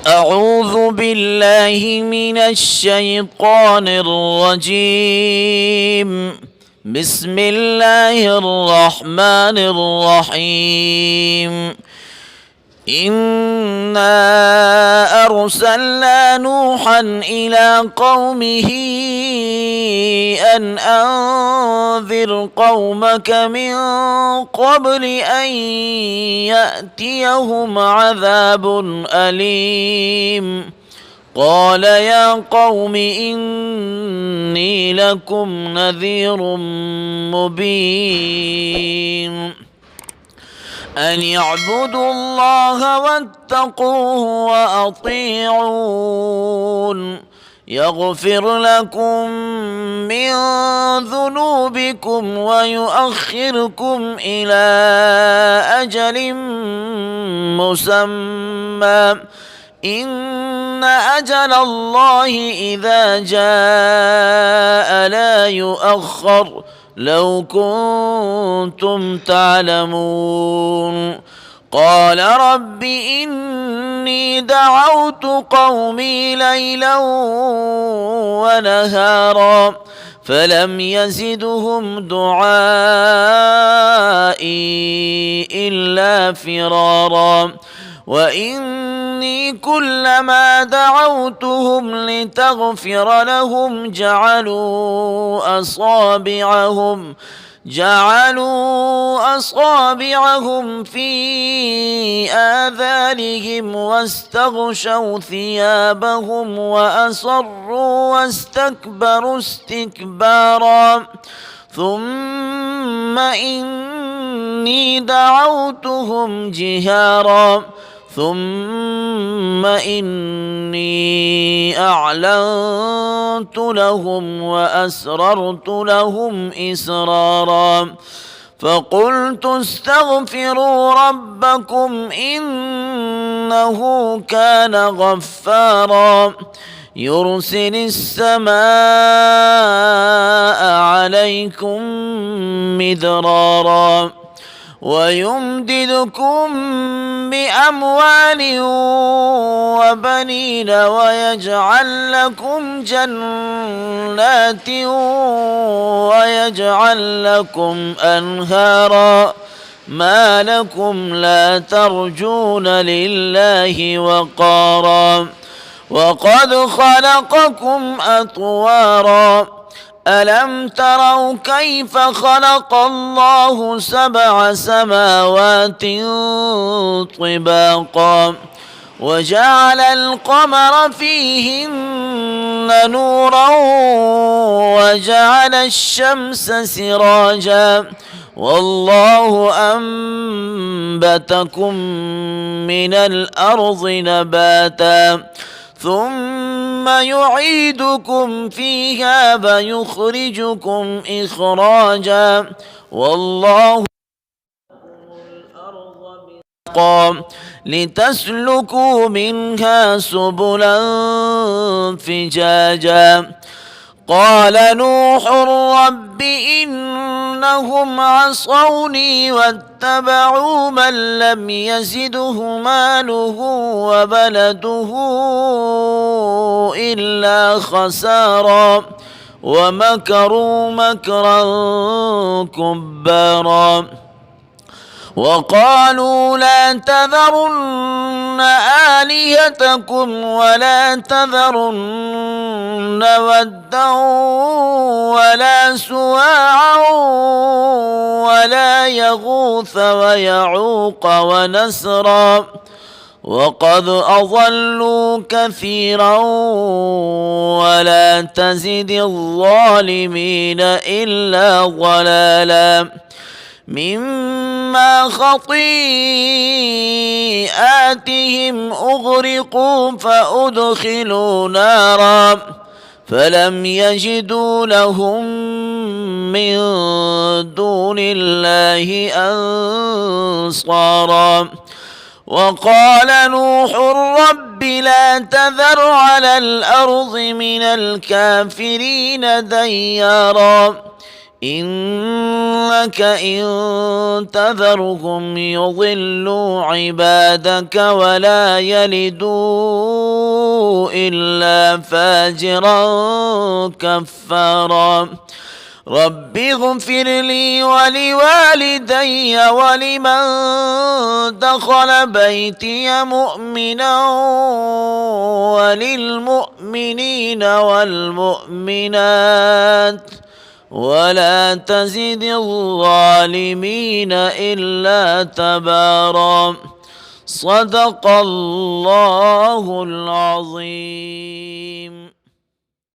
أعوذ بالله من الشيطان الرجيم. بسم الله الرحمن الرحيم. إنا أرسلنا نوحا إلى قومه أن أنذر قومك من قبل أن يأتيهم عذاب أليم. قال يا قوم إني لكم نذير مبين أن اعبدوا الله واتقوه وأطيعون يغفر لكم من ذنوبكم ويؤخركم إلى أجل مسمى إن أجل الله إذا جاء لا يؤخر لو كنتم تعلمون. قال رب إني دعوت قومي ليلا ونهارا فلم يزدهم دعائي إلا فرارا وإني كلما دعوتهم لتغفر لهم جعلوا أصابعهم في آذانهم واستغشوا ثيابهم وأصروا واستكبروا استكبارا ثم إني دعوتهم جهارا ثم إني أعلنت لهم وأسررت لهم إسرارا فقلت استغفروا ربكم إنه كان غفارا يرسل السماء عليكم مدرارا ويمددكم بأموال وبنين ويجعل لكم جنات ويجعل لكم أنهارا ما لكم لا ترجون لله وقارا وقد خلقكم أطوارا ألم تروا كيف خلق الله 7 سماوات طباقا وجعل القمر فيهن نورا وجعل الشمس سراجا والله أنبتكم من الأرض نباتا ثم يعيدكم فيها فيخرجكم إخراجا والله لتسلكوا منها سبلا فجاجا. قال نوح رب إنهم عصوني واتبعوا من لم يزده ماله وبلده إلا خسارا ومكروا مكرا كبارا وقالوا لا تذرن آلهتكم ولا تذرن ودا ولا سواعا ولا يغوث ويعوق ونسرا وقد أضلوا كثيرا ولا تزد الظالمين إلا ضلالا مما خطيئاتهم أغرقوا فأدخلوا نارا فلم يجدوا لهم من دون الله أنصارا وقال نوح رب لا تذر على الأرض من الكافرين ديارا إنك إن تذرهم يضلوا عبادك ولا يلدوا إلا فاجرا كفارا رب اغفر لي ولوالدي ولمن دخل بيتي مؤمنا وللمؤمنين والمؤمنات ولا تزد الظالمين إلا تبارا صدق الله العظيم.